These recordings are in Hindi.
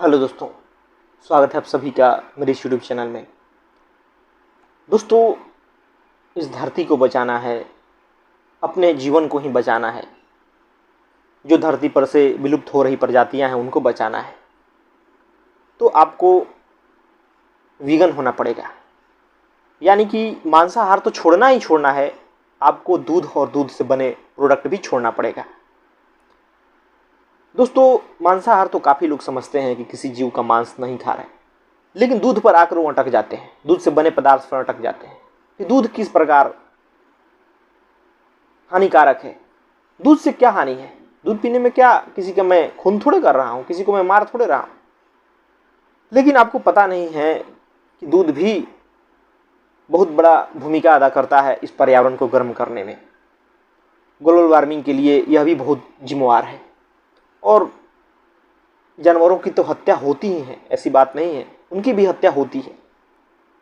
हेलो दोस्तों, स्वागत है आप सभी का मेरे इस यूट्यूब चैनल में। दोस्तों, इस धरती को बचाना है, अपने जीवन को ही बचाना है। जो धरती पर से विलुप्त हो रही प्रजातियां हैं उनको बचाना है, तो आपको वीगन होना पड़ेगा। यानी कि मांसाहार तो छोड़ना ही छोड़ना है, आपको दूध और दूध से बने प्रोडक्ट भी छोड़ना पड़ेगा। दोस्तों, मांसाहार तो काफ़ी लोग समझते हैं कि किसी जीव का मांस नहीं खा रहे हैं, लेकिन दूध पर आकर वो अटक जाते हैं, दूध से बने पदार्थ पर अटक जाते हैं कि दूध किस प्रकार हानिकारक है। दूध से क्या हानि है? दूध पीने में क्या किसी का मैं खून थोड़े कर रहा हूँ, किसी को मैं मार थोड़े रहा हूँ। लेकिन आपको पता नहीं है कि दूध भी बहुत बड़ा भूमिका अदा करता है इस पर्यावरण को गर्म करने में। ग्लोबल वार्मिंग के लिए यह भी बहुत जिम्मेवार है। और जानवरों की तो हत्या होती ही है, ऐसी बात नहीं है, उनकी भी हत्या होती है,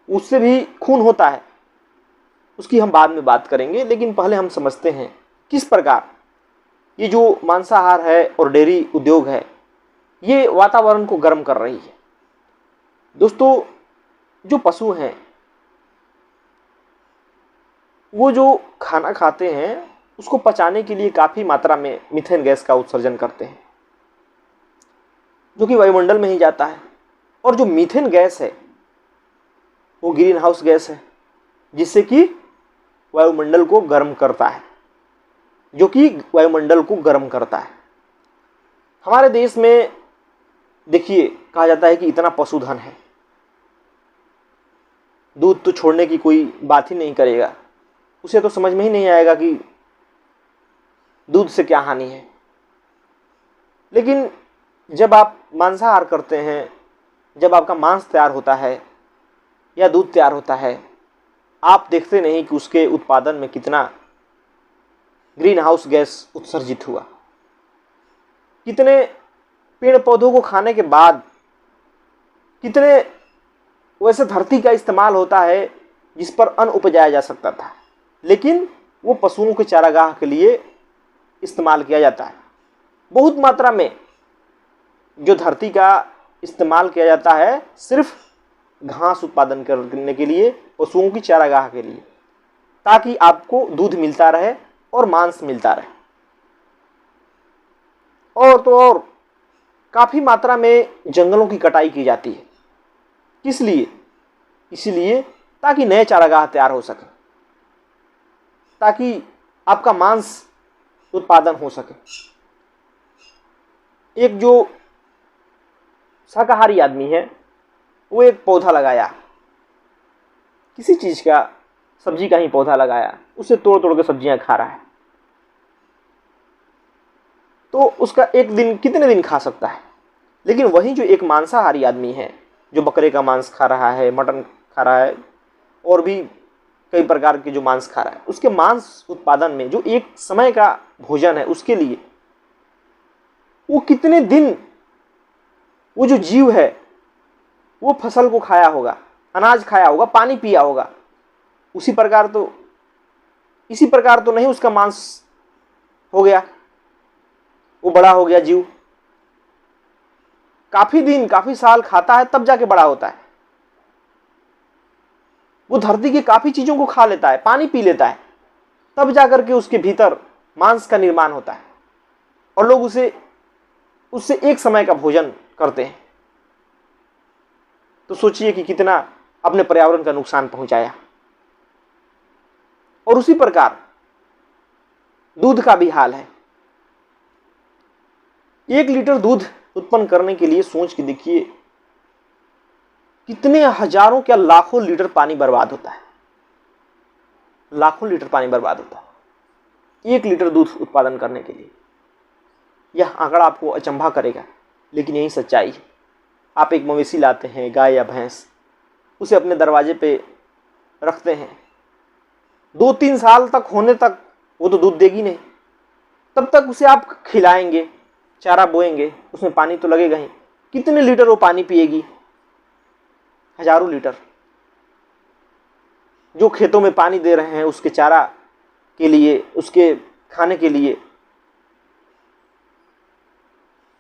उससे भी खून होता है, उसकी हम बाद में बात करेंगे। लेकिन पहले हम समझते हैं किस प्रकार ये जो मांसाहार है और डेयरी उद्योग है ये वातावरण को गर्म कर रही है। दोस्तों, जो पशु हैं वो जो खाना खाते हैं उसको पचाने के लिए काफ़ी मात्रा में मीथेन गैस का उत्सर्जन करते हैं, जो कि वायुमंडल में ही जाता है। और जो मीथेन गैस है वो ग्रीन हाउस गैस है, जिससे कि वायुमंडल को गर्म करता है, हमारे देश में देखिए, कहा जाता है कि इतना पशुधन है, दूध तो छोड़ने की कोई बात ही नहीं करेगा, उसे तो समझ में ही नहीं आएगा कि दूध से क्या हानि है। लेकिन जब आप मांसाहार करते हैं, जब आपका मांस तैयार होता है या दूध तैयार होता है, आप देखते नहीं कि उसके उत्पादन में कितना ग्रीन हाउस गैस उत्सर्जित हुआ। कितने पेड़ पौधों को खाने के बाद कितने वैसे धरती का इस्तेमाल होता है जिस पर अन्न उपजाया जा सकता था, लेकिन वो पशुओं के चारागाह के लिए इस्तेमाल किया जाता है। बहुत मात्रा में जो धरती का इस्तेमाल किया जाता है सिर्फ घास उत्पादन करने के लिए, पशुओं की चारागाह के लिए, ताकि आपको दूध मिलता रहे और मांस मिलता रहे। और तो और काफ़ी मात्रा में जंगलों की कटाई की जाती है। किस लिए? इसलिए ताकि नए चारागाह तैयार हो सके, ताकि आपका मांस उत्पादन हो सके। एक जो शाकाहारी आदमी है वो एक पौधा लगाया, किसी चीज़ का, सब्जी का ही पौधा लगाया, उसे तोड़ तोड़ के सब्जियां खा रहा है, तो उसका एक दिन कितने दिन खा सकता है। लेकिन वही जो एक मांसाहारी आदमी है, जो बकरे का मांस खा रहा है, मटन खा रहा है, और भी कई प्रकार के जो मांस खा रहा है, उसके मांस उत्पादन में जो एक समय का भोजन है उसके लिए वो कितने दिन, वो जो जीव है वो फसल को खाया होगा, अनाज खाया होगा, पानी पिया होगा। इसी प्रकार तो नहीं उसका मांस हो गया, वो बड़ा हो गया जीव। काफी दिन, काफी साल खाता है तब जाके बड़ा होता है। वो धरती की काफी चीजों को खा लेता है, पानी पी लेता है, तब जाकर के उसके भीतर मांस का निर्माण होता है, और लोग उससे एक समय का भोजन करते हैं। तो सोचिए कि कितना अपने पर्यावरण का नुकसान पहुंचाया। और उसी प्रकार दूध का भी हाल है। 1 लीटर दूध उत्पन्न करने के लिए सोच के देखिए कितने हजारों, क्या लाखों लीटर पानी बर्बाद होता है। लाखों लीटर पानी बर्बाद होता है 1 लीटर दूध उत्पादन करने के लिए। यह आंकड़ा आपको अचंभा करेगा, लेकिन यही सच्चाई है। आप एक मवेशी लाते हैं, गाय या भैंस, उसे अपने दरवाजे पे रखते हैं, 2-3 साल तक होने तक वो तो दूध देगी नहीं। तब तक उसे आप खिलाएंगे, चारा बोएंगे, उसमें पानी तो लगेगा ही। कितने लीटर वो पानी पिएगी? हजारों लीटर। जो खेतों में पानी दे रहे हैं उसके चारा के लिए, उसके खाने के लिए,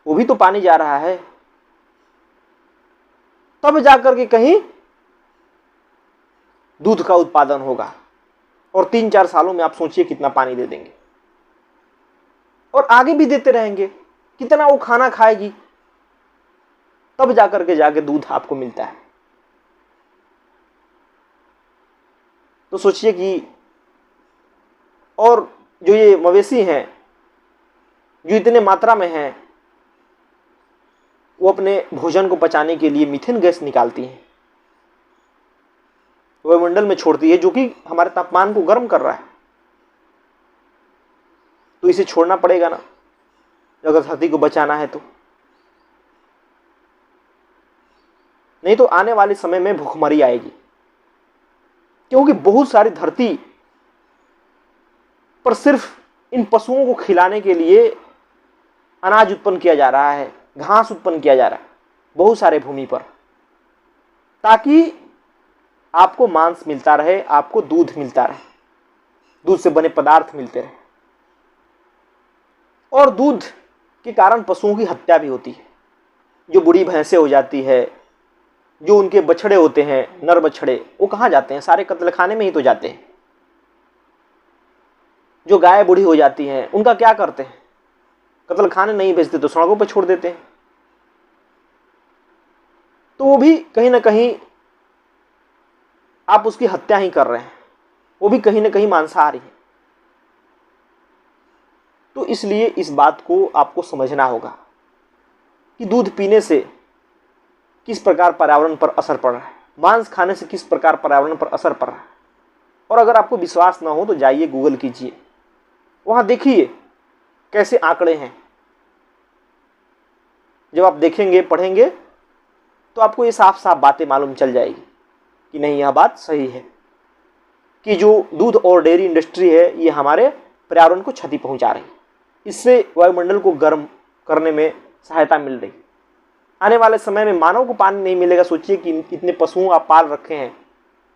वो भी तो पानी जा रहा है। तब जाकर के कहीं दूध का उत्पादन होगा। और 3-4 सालों में आप सोचिए कितना पानी दे देंगे, और आगे भी देते रहेंगे, कितना वो खाना खाएगी, तब जाकर के जाके दूध आपको मिलता है। तो सोचिए कि और जो ये मवेशी हैं जो इतने मात्रा में हैं, वो अपने भोजन को पचाने के लिए मीथेन गैस निकालती हैं, वायुमंडल में छोड़ती है, जो कि हमारे तापमान को गर्म कर रहा है। तो इसे छोड़ना पड़ेगा ना, अगर धरती को बचाना है तो। नहीं तो आने वाले समय में भूखमरी आएगी, क्योंकि बहुत सारी धरती पर सिर्फ इन पशुओं को खिलाने के लिए अनाज उत्पन्न किया जा रहा है, घास उत्पन्न किया जा रहा है बहुत सारे भूमि पर, ताकि आपको मांस मिलता रहे, आपको दूध मिलता रहे, दूध से बने पदार्थ मिलते रहे। और दूध के कारण पशुओं की हत्या भी होती है। जो बूढ़ी भैंसें हो जाती है, जो उनके बछड़े होते हैं, नर बछड़े, वो कहाँ जाते हैं? सारे कत्लखाने में ही तो जाते हैं। जो गाय बूढ़ी हो जाती हैं, उनका क्या करते हैं? कत्लखाने नहीं भेजते तो सड़कों पर छोड़ देते हैं। तो वो भी कहीं ना कहीं आप उसकी हत्या ही कर रहे हैं, वो भी कहीं ना कहीं मांसाहारी है। तो इसलिए इस बात को आपको समझना होगा कि दूध पीने से किस प्रकार पर्यावरण पर असर पड़ रहा है, मांस खाने से किस प्रकार पर्यावरण पर असर पड़ रहा है। और अगर आपको विश्वास ना हो तो जाइए गूगल कीजिए, वहां देखिए कैसे आंकड़े हैं। जब आप देखेंगे, पढ़ेंगे, तो आपको ये साफ साफ बातें मालूम चल जाएगी कि नहीं, यह बात सही है कि जो दूध और डेयरी इंडस्ट्री है, ये हमारे पर्यावरण को क्षति पहुंचा रही है। इससे वायुमंडल को गर्म करने में सहायता मिल रही। आने वाले समय में मानव को पानी नहीं मिलेगा। सोचिए कि इतने पशुओं आप पाल रखे हैं,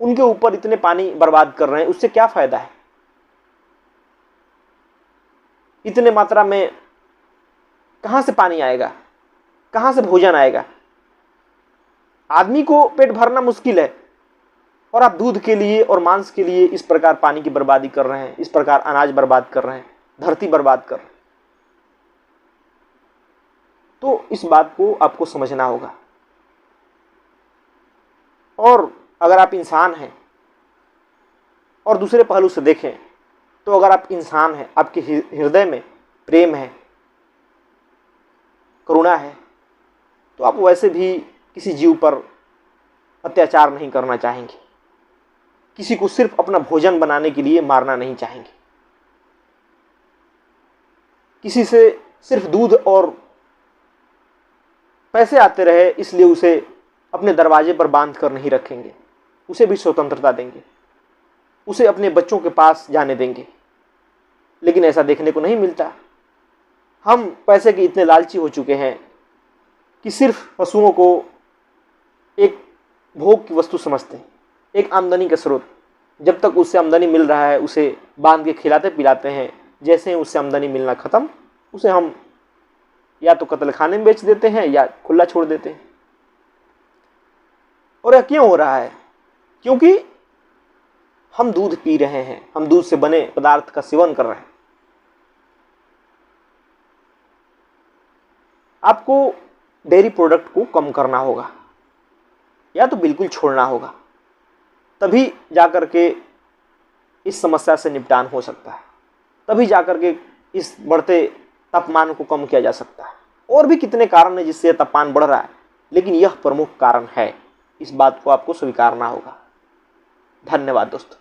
उनके ऊपर इतने पानी बर्बाद कर रहे हैं, उससे क्या फायदा है? इतने मात्रा में कहां से पानी आएगा, कहां से भोजन आएगा? आदमी को पेट भरना मुश्किल है, और आप दूध के लिए और मांस के लिए इस प्रकार पानी की बर्बादी कर रहे हैं, इस प्रकार अनाज बर्बाद कर रहे हैं, धरती बर्बाद कर रहे हैं। तो इस बात को आपको समझना होगा। और अगर आप इंसान हैं और दूसरे पहलू से देखें, तो अगर आप इंसान हैं, आपके हृदय में प्रेम है, करुणा है, तो आप वैसे भी किसी जीव पर अत्याचार नहीं करना चाहेंगे, किसी को सिर्फ अपना भोजन बनाने के लिए मारना नहीं चाहेंगे, किसी से सिर्फ दूध और पैसे आते रहे इसलिए उसे अपने दरवाजे पर बांध कर नहीं रखेंगे, उसे भी स्वतंत्रता देंगे, उसे अपने बच्चों के पास जाने देंगे। लेकिन ऐसा देखने को नहीं मिलता। हम पैसे के इतने लालची हो चुके हैं कि सिर्फ पशुओं को एक भोग की वस्तु समझते हैं, एक आमदनी का स्रोत। जब तक उससे आमदनी मिल रहा है, उसे बांध के खिलाते पिलाते हैं। जैसे ही उससे आमदनी मिलना खत्म, उसे हम या तो कत्लखाने में बेच देते हैं या खुला छोड़ देते हैं। और यह क्यों हो रहा है? क्योंकि हम दूध पी रहे हैं, हम दूध से बने पदार्थ का सेवन कर रहे हैं। आपको डेयरी प्रोडक्ट को कम करना होगा या तो बिल्कुल छोड़ना होगा, तभी जाकर के इस समस्या से निपटान हो सकता है, तभी जाकर के इस बढ़ते तापमान को कम किया जा सकता है। और भी कितने कारण हैं जिससे तापमान बढ़ रहा है, लेकिन यह प्रमुख कारण है। इस बात को आपको स्वीकारना होगा। धन्यवाद दोस्तों।